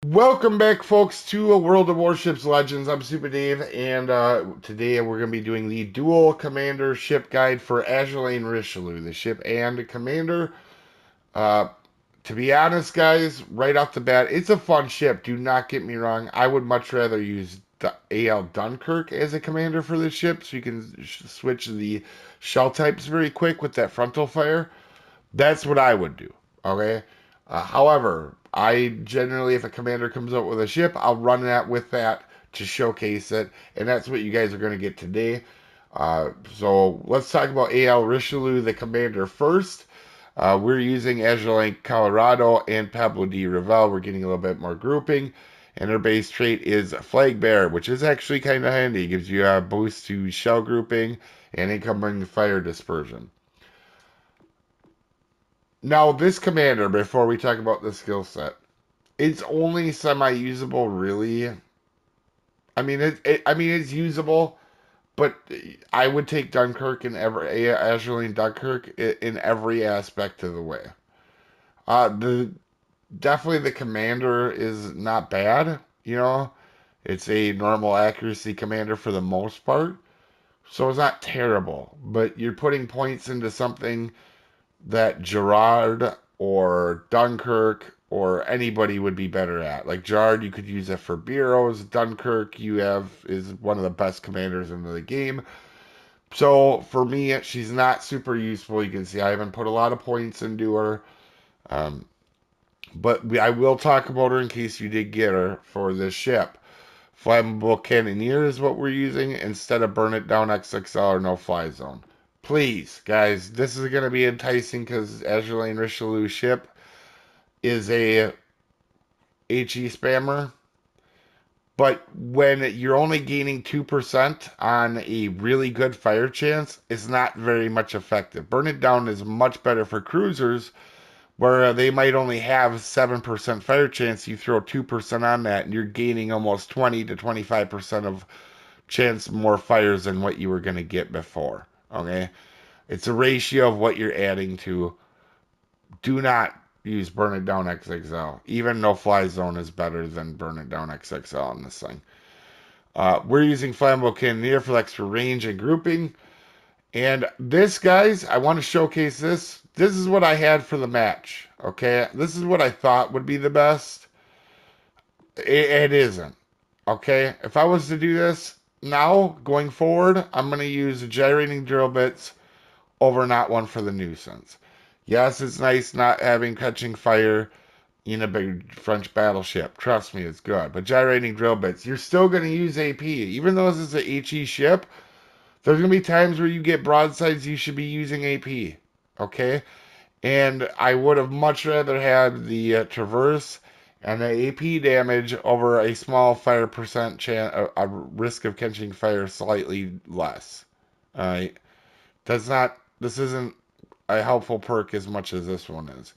Welcome back, folks, to A World of Warships Legends. I'm Soopa-Dave, and today we're going to be doing the dual commander ship guide for Richelieu, the ship and commander. Uh, to be honest, guys, right off the bat, it's a fun ship. Do not get me wrong. I would much rather use AL Dunkirk as a commander for this ship, so you can switch the shell types very quick with that frontal fire. That's what I would do. Okay. However, I generally, if a commander comes out with a ship, I'll run that with that to showcase it, and that's what you guys are going to get today. So let's talk about AL Richelieu, the commander first. We're using Azurelank Colorado and Pablo de Revel. We're getting a little bit more grouping. And our base trait is Flag Bearer, which is actually kind of handy. It gives you a boost to shell grouping and incoming fire dispersion. Now, this commander, before we talk about the skill set, it's only semi-usable, really. It's usable, but I would take Dunkirk in every Azure Dunkirk in every aspect of the way. The definitely the commander is not bad. It's a normal accuracy commander for the most part, so it's not terrible. But you're putting points into something that Gerard or Dunkirk or anybody would be better at. Like Gerard, you could use it for bureaus. Dunkirk, is one of the best commanders in the game. So for me, she's not super useful. You can see I haven't put a lot of points into her. Um, I will talk about her in case you did get her for this ship. Flammable Cannoneer is what we're using instead of Burn It Down XXL or No Fly Zone. Please, guys, this is going to be enticing because Azure Richelieu ship is a HE spammer. But when you're only gaining 2% on a really good fire chance, it's not very much effective. Burn It Down is much better for cruisers where they might only have 7% fire chance. You throw 2% on that and you're gaining almost 20 to 25% of chance more fires than what you were going to get before. Okay? It's a ratio of what you're adding to. Do not use Burn It Down XXL. Even No Fly Zone is better than Burn It Down XXL in this thing. We're using Flammable Cannoneer for extra range and grouping. And this, guys, I want to showcase this. This is what I had for the match. Okay? This is what I thought would be the best. It isn't. Okay? If I was to do this now, going forward, I'm going to use gyrating drill bits over not one for the nuisance. Yes, it's nice not having catching fire in a big French battleship. Trust me, it's good. But gyrating drill bits, you're still going to use AP. Even though this is a HE ship, there's going to be times where you get broadsides you should be using AP. Okay? And I would have much rather had the Traverse and the AP damage over a small fire percent chance, a risk of catching fire slightly less. Alright? This isn't a helpful perk as much as this one is.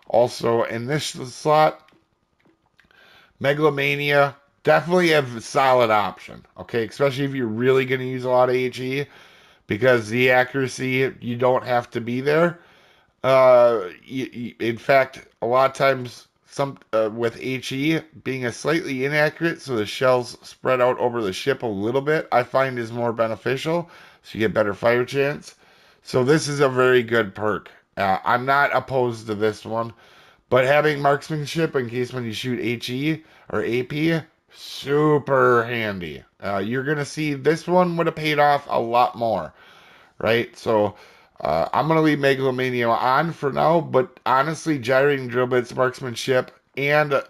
Also, in this slot, Megalomania, definitely a solid option. Okay, especially if you're really going to use a lot of HE, because the accuracy, you don't have to be there. In fact, a lot of times, with HE being a slightly inaccurate, so the shells spread out over the ship a little bit, I find is more beneficial. So you get better fire chance. So this is a very good perk. I'm not opposed to this one, but having marksmanship in case when you shoot HE or AP, super handy. You're gonna see this one would have paid off a lot more, right? So I'm gonna leave Megalomania on for now, but honestly, gyrating drill bits, marksmanship, and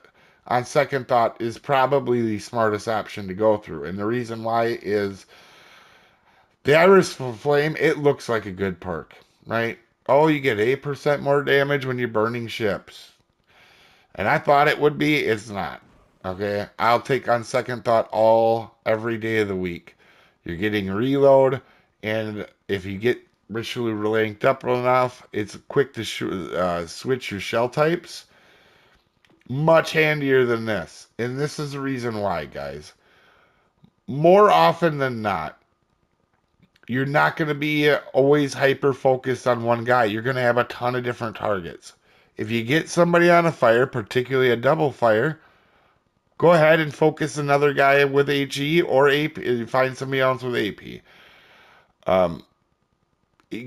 on second thought is probably the smartest option to go through. And the reason why is the Iris Flame, it looks like a good perk, right? Oh, you get 8% more damage when you're burning ships. And I thought it would be, it's not. Okay, I'll take on second thought every day of the week. You're getting reload, and if you get Richelieu ranked up enough, it's quick to switch your shell types. Much handier than this. And this is the reason why, guys. More often than not, you're not going to be always hyper focused on one guy. You're going to have a ton of different targets. If you get somebody on a fire, particularly a double fire, go ahead and focus another guy with HE or AP. Find somebody else with AP. Um,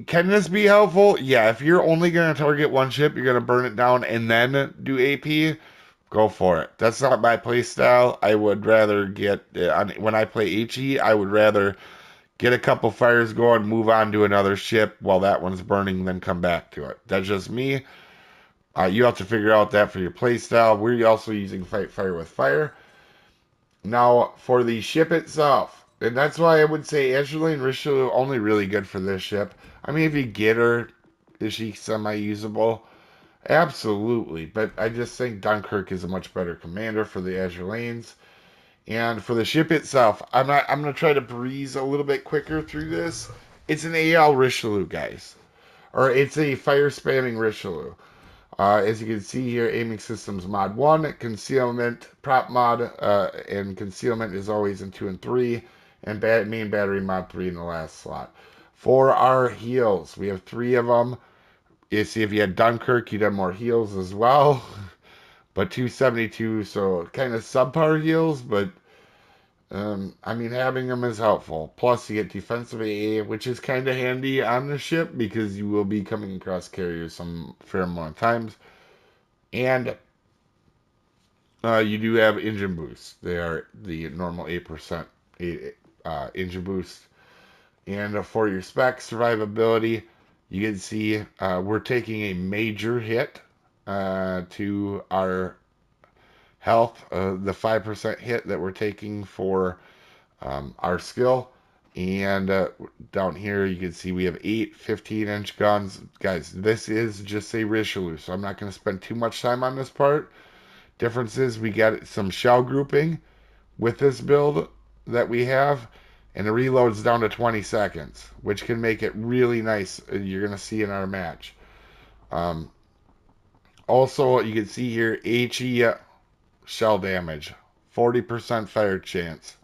can this be helpful? Yeah, if you're only going to target one ship, you're going to burn it down and then do AP, go for it. That's not my play style. I would rather get, when I play HE, I would rather get a couple fires going, move on to another ship while that one's burning, then come back to it. That's just me. You have to figure out that for your play style. We're also using Fight Fire with Fire. Now, for the ship itself, and that's why I would say Angeline Richelieu only really good for this ship. I mean, if you get her, is she semi-usable? Absolutely, but I just think Dunkirk is a much better commander for the Azure Lanes. And for the ship itself, I'm gonna try to breeze a little bit quicker through this. It's an AL Richelieu, guys. Or it's a fire spamming Richelieu. As you can see here, aiming systems mod 1, concealment, prop mod, and concealment is always in 2 and 3, and main battery mod 3 in the last slot. For our heals, we have 3 of them. You see, if you had Dunkirk, you'd have more heals as well. But 272, so kind of subpar heals, but I mean, having them is helpful. Plus, you get defensive AA, which is kind of handy on the ship because you will be coming across carriers some fair amount of times. And you do have engine boosts. They are the normal 8% engine boost. And for your spec survivability, you can see we're taking a major hit to our health, the 5% hit that we're taking for our skill. And down here, you can see we have 8 15-inch guns. Guys, this is just a Richelieu, so I'm not going to spend too much time on this part. Difference is we got some shell grouping with this build that we have, and the reload's down to 20 seconds, which can make it really nice. You're going to see in our match. Um, Also, you can see here HE shell damage, 40% fire chance,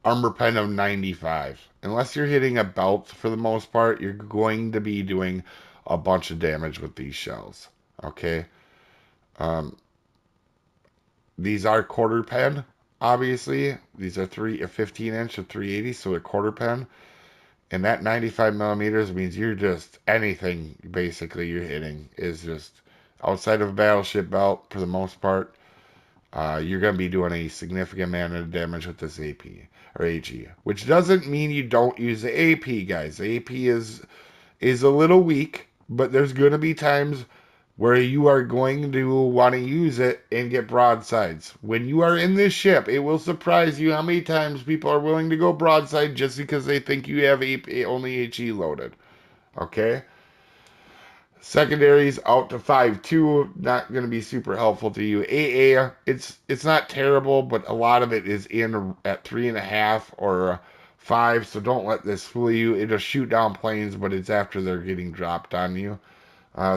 armor pen of 95. Unless you're hitting a belt for the most part, you're going to be doing a bunch of damage with these shells. Okay. Um, these are quarter pen, obviously. These are 15-inch or 380, so they're quarter pen. And that 95 millimeters means you're just anything basically you're hitting is just outside of a battleship belt for the most part. You're going to be doing a significant amount of damage with this AP or AG, which doesn't mean you don't use the AP, guys. The AP is a little weak, but there's going to be times where you are going to want to use it and get broadsides. When you are in this ship, it will surprise you how many times people are willing to go broadside just because they think you have only HE loaded. Okay? Secondaries out to 5.2, not going to be super helpful to you. AA, it's not terrible, but a lot of it is in at 3.5 or 5, so don't let this fool you. It'll shoot down planes, but it's after they're getting dropped on you.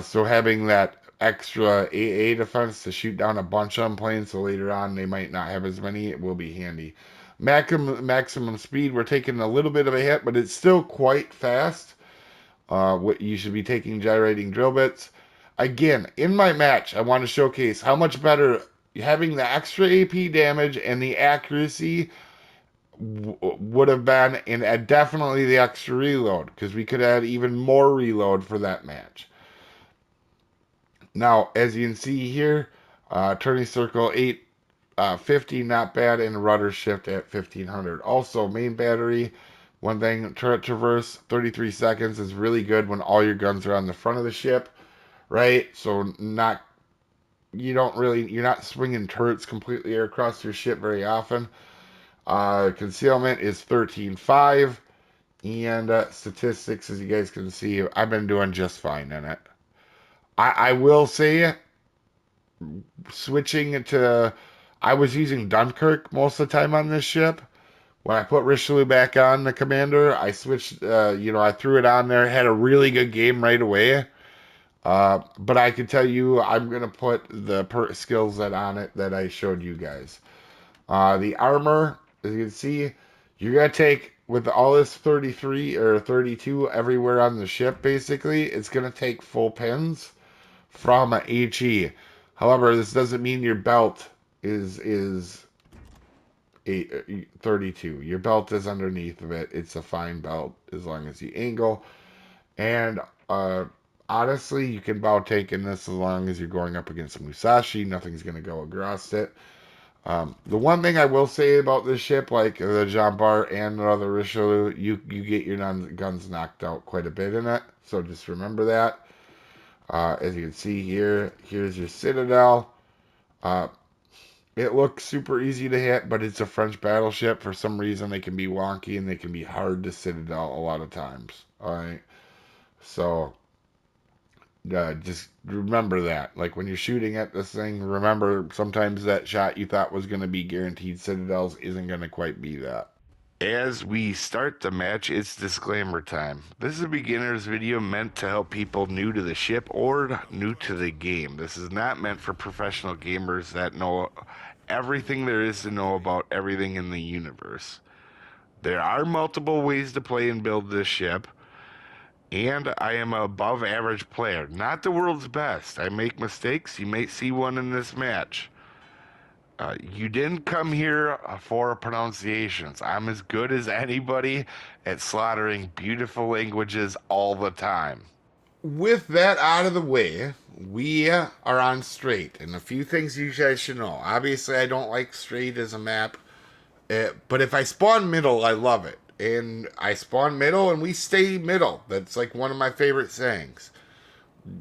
So having that extra AA defense to shoot down a bunch on planes, so later on they might not have as many, it will be handy. Maximum speed, we're taking a little bit of a hit, but it's still quite fast. What you should be taking gyrating drill bits. Again, in my match, I want to showcase how much better having the extra AP damage and the accuracy would have been, and definitely the extra reload, because we could add even more reload for that match. Now, as you can see here, turning circle 850, not bad, and rudder shift at 1500. Also, main battery, one thing, turret traverse, 33 seconds is really good when all your guns are on the front of the ship, right? So you're not swinging turrets completely across your ship very often. Concealment is 13.5, and statistics, as you guys can see, I've been doing just fine in it. I will say, switching to, I was using Dunkirk most of the time on this ship. When I put Richelieu back on the commander, I switched, I threw it on there, had a really good game right away. But I can tell you, I'm going to put the skills that on it that I showed you guys. The armor, as you can see, you're going to take, with all this 33 or 32 everywhere on the ship, basically, it's going to take full pins from HE. However, this doesn't mean your belt is 32. Your belt is underneath of it. It's a fine belt as long as you angle. And uh, honestly, you can bow tank in this as long as you're going up against a Musashi. Nothing's going to go across it. The one thing I will say about this ship, like the Jean Bart and the other Richelieu, you get your guns knocked out quite a bit in it. So just remember that. As you can see here, here's your Citadel. Uh, it looks super easy to hit, but it's a French battleship. For some reason, they can be wonky and they can be hard to Citadel a lot of times. All right. So just remember that. Like when you're shooting at this thing, remember sometimes that shot you thought was going to be guaranteed Citadels isn't going to quite be that. As we start the match, it's disclaimer time. This is a beginner's video meant to help people new to the ship or new to the game. This is not meant for professional gamers that know everything there is to know about everything in the universe. There are multiple ways to play and build this ship, and I am an above average player, not the world's best. I make mistakes. You may see one in this match. You didn't come here for pronunciations. I'm as good as anybody at slaughtering beautiful languages all the time. With that out of the way, we are on straight. And a few things you guys should know. Obviously, I don't like straight as a map. But if I spawn middle, I love it. And I spawn middle and we stay middle. That's like one of my favorite sayings.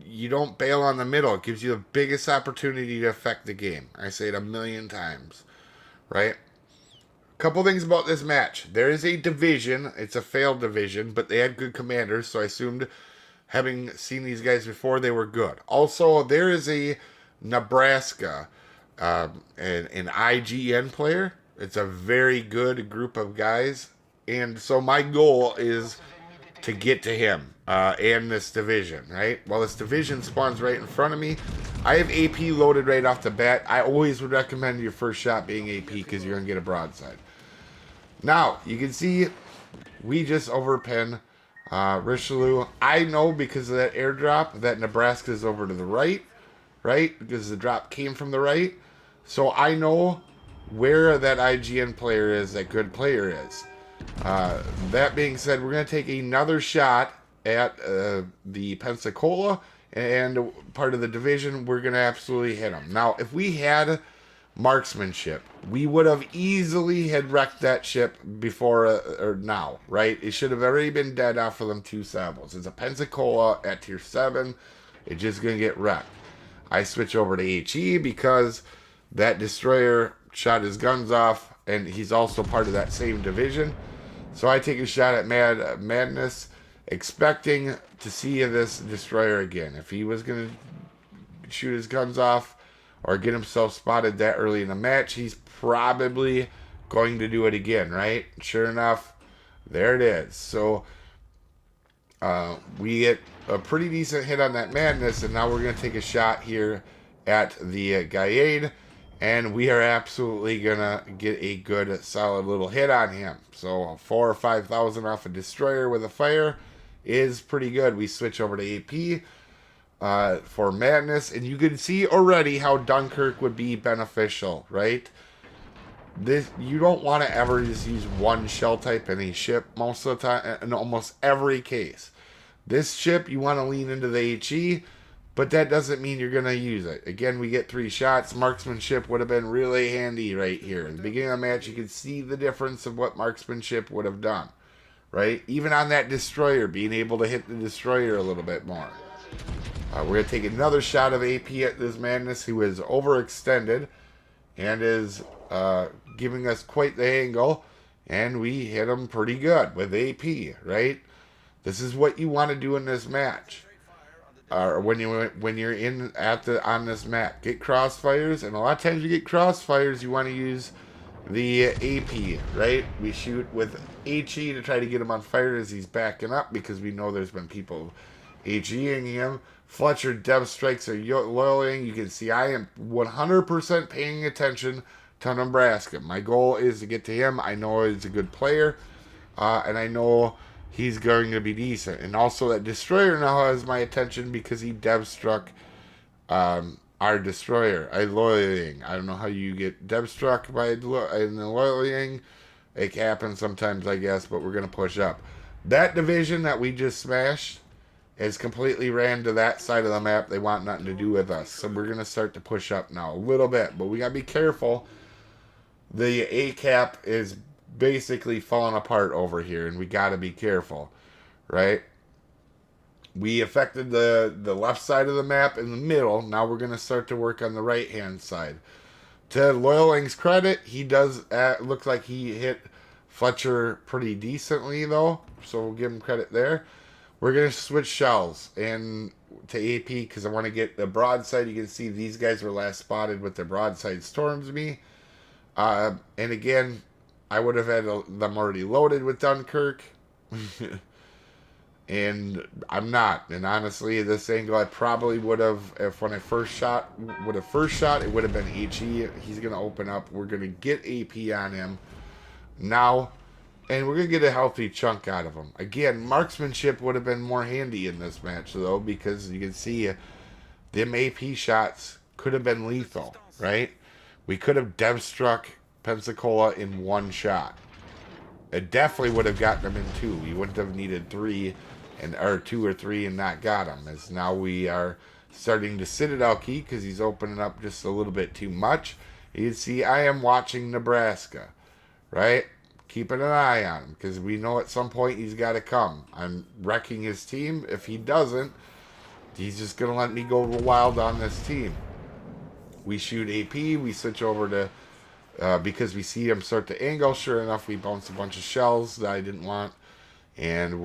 You don't bail on the middle. It gives you the biggest opportunity to affect the game. I say it a million times, right? A couple things about this match. There is a division. It's a failed division, but they had good commanders, so I assumed, having seen these guys before, they were good. Also, there is a Nebraska, an IGN player. It's a very good group of guys, and so my goal is to get to him and this division, right? Well, this division spawns right in front of me. I have AP loaded right off the bat. I always would recommend your first shot being AP because you're going to get a broadside. Now, you can see we just overpin Richelieu. I know because of that airdrop that Nebraska is over to the right, right? Because the drop came from the right. So I know where that IGN player is, that good player is. That being said, we're going to take another shot at the Pensacola and part of the division. We're going to absolutely hit them. Now, if we had marksmanship, we would have easily had wrecked that ship before or now, right? It should have already been dead off of them two sables. It's a Pensacola at tier 7. It's just going to get wrecked. I switch over to HE because that destroyer shot his guns off, and he's also part of that same division. So I take a shot at Madness, expecting to see this destroyer again. If he was going to shoot his guns off or get himself spotted that early in the match, he's probably going to do it again, right? Sure enough, there it is. So we get a pretty decent hit on that Madness, and now we're going to take a shot here at the Gaiade. And we are absolutely going to get a good, solid little hit on him. So 4,000 or 5,000 off a destroyer with a fire is pretty good. We switch over to AP for Madness. And you can see already how Dunkirk would be beneficial, right? You don't want to ever just use one shell type in a ship most of the time, in almost every case. This ship, you want to lean into the HE. But that doesn't mean you're going to use it. Again, we get 3 shots. Marksmanship would have been really handy right here. At the beginning of the match, you can see the difference of what marksmanship would have done. Right? Even on that destroyer, being able to hit the destroyer a little bit more. We're going to take another shot of AP at this Madness, who is overextended and is giving us quite the angle. And we hit him pretty good with AP, right? This is what you want to do in this match. When you're in on this map, get crossfires, and a lot of times you get crossfires, you want to use the AP, right? We shoot with HE to try to get him on fire as he's backing up because we know there's been people HEing him. Fletcher dev strikes are loying. You can see I am 100% paying attention to Nebraska. My goal is to get to him. I know he's a good player, and I know he's going to be decent. And also that destroyer now has my attention because he dev struck our destroyer, a loyal. I don't know how you get dev struck by in the loyal. It happens sometimes, I guess, but we're going to push up. That division that we just smashed is completely ran to that side of the map. They want nothing to do with us. So we're going to start to push up now a little bit. But we got to be careful. The A cap is basically falling apart over here, and we got to be careful, right? We affected the left side of the map in the middle. Now we're going to start to work on the right-hand side. To Loyaling's credit, he does look like he hit Fletcher pretty decently, though. So we'll give him credit there. We're going to switch shells and to AP because I want to get the broadside. You can see these guys were last spotted with their broadside storms me. And again, I would have had them already loaded with Dunkirk. And I'm not. And honestly, this angle I probably would have, if when I first shot, it would have been HE. He's going to open up. We're going to get AP on him now, and we're going to get a healthy chunk out of him. Again, marksmanship would have been more handy in this match, though, because you can see them AP shots could have been lethal, right? We could have dev struck Pensacola in one shot. It definitely would have gotten him in two. We wouldn't have needed three or two or three and not got him. As now we are starting to Citadel key because he's opening up just a little bit too much. You can see I am watching Nebraska, right? Keeping an eye on him because we know at some point he's got to come. I'm wrecking his team. If he doesn't, he's just going to let me go wild on this team. We shoot AP. We switch over to because we see him start to angle. Sure enough, we bounce a bunch of shells that I didn't want. And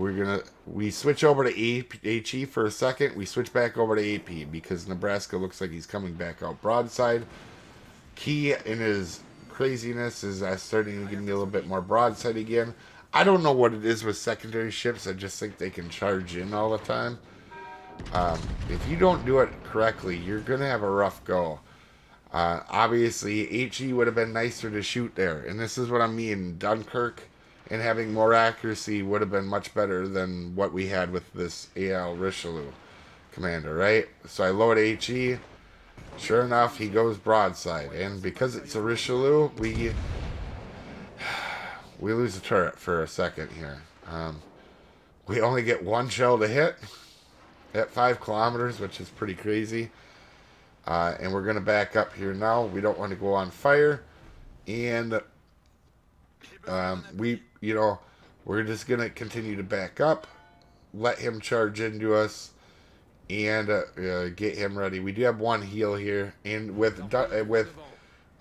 we switch over to HE for a second. We switch back over to AP because Nebraska looks like he's coming back out broadside. Key in his craziness is starting to give me a little bit more broadside again. I don't know what it is with secondary ships. I just think they can charge in all the time. If you don't do it correctly, you're going to have a rough go. Obviously, HE would have been nicer to shoot there. And this is what I mean. Dunkirk and having more accuracy would have been much better than what we had with this AL Richelieu commander, right? So I load HE. Sure enough, he goes broadside. And because it's a Richelieu, we lose the turret for a second here. We only get one shell to hit at 5 kilometers, which is pretty crazy. And we're going to back up here now. We don't want to go on fire. And we're just going to continue to back up, let him charge into us, and get him ready. We do have one heal here. And with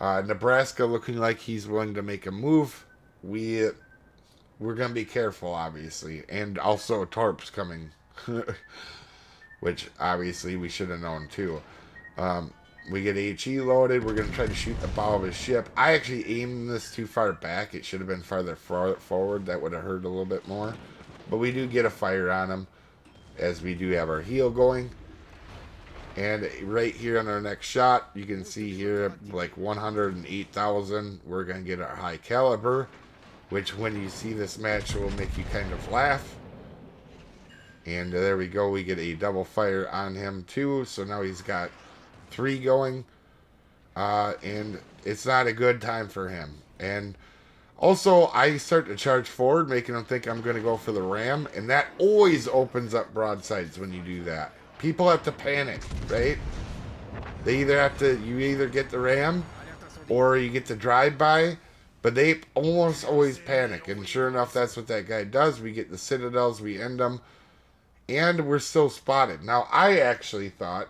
Nebraska looking like he's willing to make a move, we're going to be careful, obviously. And also Torp's coming, which obviously we should have known too. We get HE loaded. We're going to try to shoot the bow of his ship. I actually aimed this too far back. It should have been farther forward. That would have hurt a little bit more. But we do get a fire on him as we do have our heal going. And right here on our next shot, you can see here like 108,000. We're going to get our high caliber, which when you see this match will make you kind of laugh. And there we go. We get a double fire on him too. So now he's got 3 going, and it's not a good time for him. And also, I start to charge forward, making him think I'm going to go for the ram, and that always opens up broadsides when you do that. People have to panic, right? You either get the ram, or you get the drive-by, but they almost always panic, and sure enough, that's what that guy does. We get the citadels, we end them, and we're still spotted. Now, I actually thought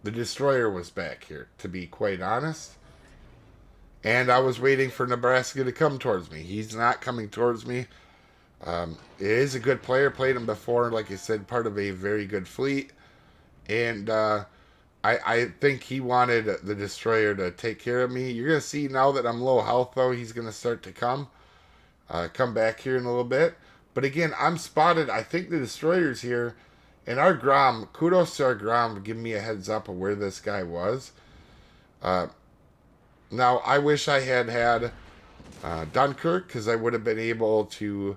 the destroyer was back here, to be quite honest. And I was waiting for Nebraska to come towards me. He's not coming towards me. It is a good player. Played him before, like I said, part of a very good fleet. And I think he wanted the destroyer to take care of me. You're going to see now that I'm low health, though, he's going to start to come back here in a little bit. But again, I'm spotted. I think the destroyer's here. And our Grom, kudos to our Grom for giving me a heads up of where this guy was. Now, I wish I had Dunkirk, because I would have been able to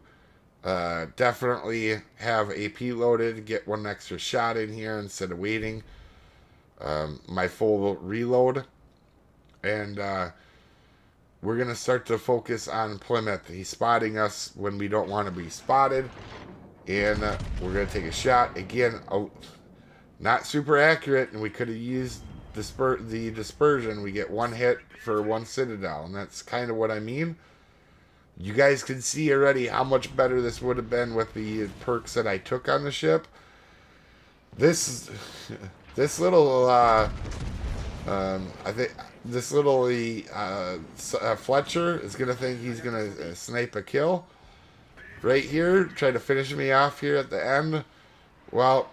definitely have AP loaded, get one extra shot in here instead of waiting. my full reload. And we're going to start to focus on Plymouth. He's spotting us when we don't want to be spotted. And we're going to take a shot. Again, not super accurate, and we could have used the dispersion. We get one hit for one citadel, and that's kind of what I mean. You guys can see already how much better this would have been with the perks that I took on the ship. This little I think this little Fletcher is gonna think he's gonna snipe a kill right here, try to finish me off here at the end. Well,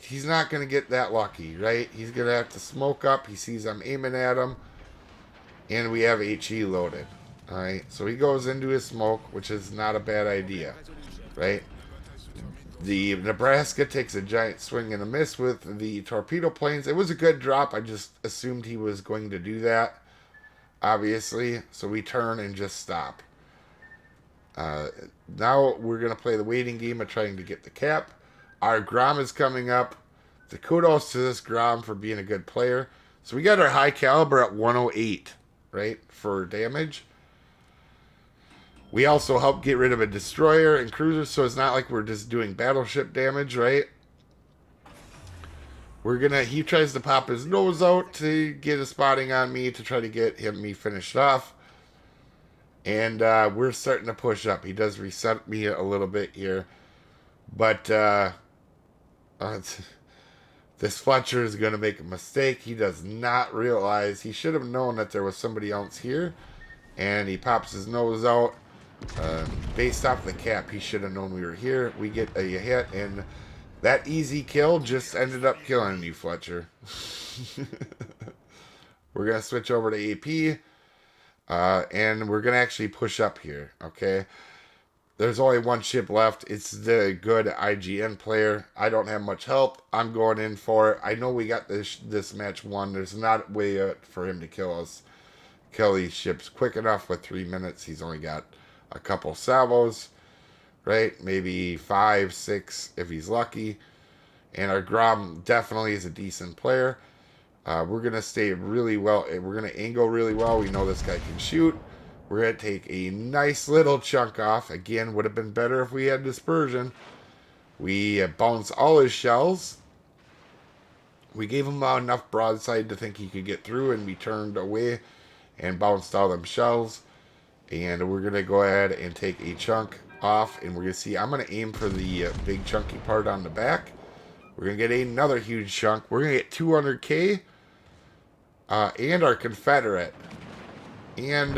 he's not gonna get that lucky, right? He's gonna have to smoke up. He sees I'm aiming at him, and we have HE loaded. All right, so he goes into his smoke, which is not a bad idea, right? The Nebraska takes a giant swing and a miss with the torpedo planes. It was a good drop. I just assumed he was going to do that, obviously. So we turn and just stop. Now we're going to play the waiting game of trying to get the cap. Our Grom is coming up. The kudos to this Grom for being a good player. So we got our high caliber at 108, right, for damage. We also help get rid of a destroyer and cruiser, so it's not like we're just doing battleship damage, right? He tries to pop his nose out to get a spotting on me to try to get me finished off. And we're starting to push up. He does reset me a little bit here. But this Fletcher is going to make a mistake. He does not realize. He should have known that there was somebody else here. And he pops his nose out. Based off the cap, he should have known we were here. We get a hit, and that easy kill just ended up killing you, Fletcher. We're going to switch over to AP, and we're going to actually push up here, okay? There's only one ship left. It's the good IGN player. I don't have much help. I'm going in for it. I know we got this match won. There's not a way for him to kill these ships quick enough with 3 minutes. He's only got a couple salvos, right? Maybe 5, 6 if he's lucky. And our Grom definitely is a decent player. We're going to stay really well. We're going to angle really well. We know this guy can shoot. We're going to take a nice little chunk off. Again, would have been better if we had dispersion. We bounced all his shells. We gave him enough broadside to think he could get through, and we turned away and bounced all them shells. And we're going to go ahead and take a chunk off. And we're going to see, I'm going to aim for the big chunky part on the back. We're going to get another huge chunk. We're going to get 200K. And our Confederate. And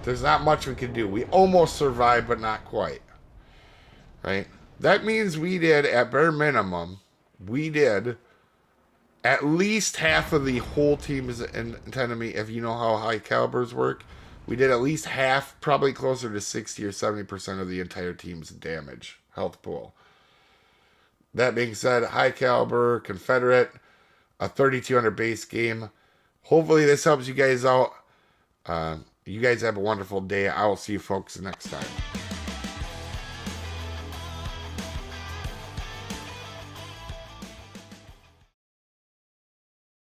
there's not much we can do. We almost survived, but not quite. Right? That means we did, at bare minimum, we did at least half of the whole team's enemy, if you know how high calibers work. We did at least half, probably closer to 60 or 70% of the entire team's damage, health pool. That being said, high caliber, Confederate, a 3200 base game. Hopefully this helps you guys out. You guys have a wonderful day. I will see you folks next time.